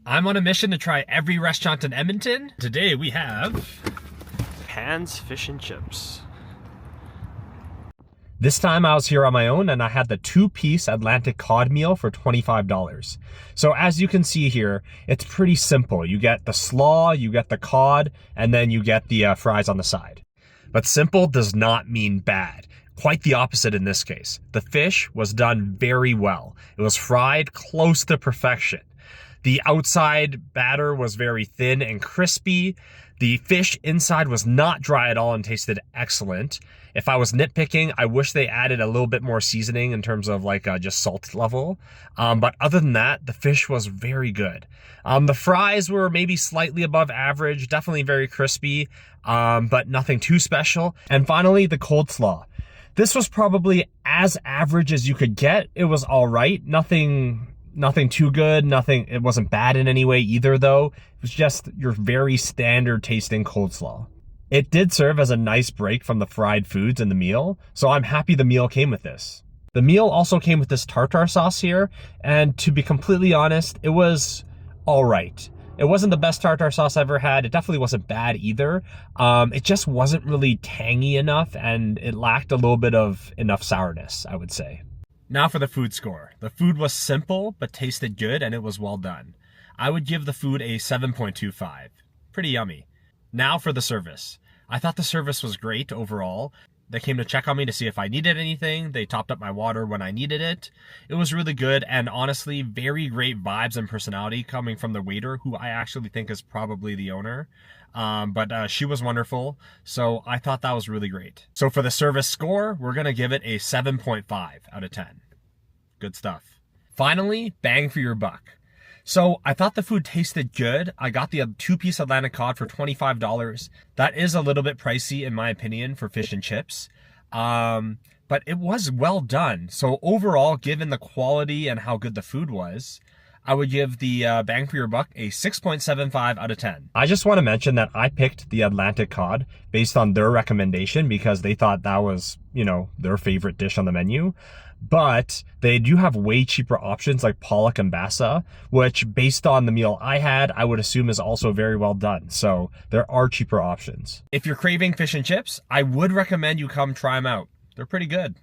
I'm on a mission to try every restaurant in Edmonton. Today we have Pan's Fish and Chips. This time I was here on my own and I had the 2-piece Atlantic cod meal for $25. So as you can see here, it's pretty simple. You get the slaw, you get the cod, and then you get the fries on the side. But simple does not mean bad. Quite the opposite in this case. The fish was done very well. It was fried close to perfection. The outside batter was very thin and crispy. The fish inside was not dry at all and tasted excellent. If I was nitpicking, I wish they added a little bit more seasoning in terms of like just salt level. But other than that, the fish was very good. The fries were maybe slightly above average, definitely very crispy, but nothing too special. And finally, the cold slaw. This was probably as average as you could get. It was all right. Nothing too good. It wasn't bad in any way either though. It was just your very standard tasting coleslaw. It did serve as a nice break from the fried foods in the meal, so I'm happy the meal came with this. The meal also came with this tartare sauce here, and to be completely honest, it was all right. It wasn't the best tartare sauce I've ever had. It definitely wasn't bad either. It just wasn't really tangy enough, and it lacked a little bit of enough sourness, I would say. Now for the food score. The food was simple, but tasted good, and it was well done. I would give the food a 7.25. Pretty yummy. Now for the service. I thought the service was great overall. They came to check on me to see if I needed anything. They topped up my water when I needed it. It was really good, and honestly, very great vibes and personality coming from the waiter, who I actually think is probably the owner. But she was wonderful, so I thought that was really great. So for the service score, we're gonna give it a 7.5 out of 10. Good stuff. Finally, bang for your buck. So I thought the food tasted good. I got the 2-piece Atlantic cod for $25. That is a little bit pricey in my opinion for fish and chips. But it was well done. So overall, given the quality and how good the food was, I would give the bang for your buck a 6.75 out of 10. I just want to mention that I picked the Atlantic cod based on their recommendation because they thought that was, their favorite dish on the menu. But they do have way cheaper options like pollock and bassa, which based on the meal I had, I would assume is also very well done. So there are cheaper options. If you're craving fish and chips, I would recommend you come try them out. They're pretty good.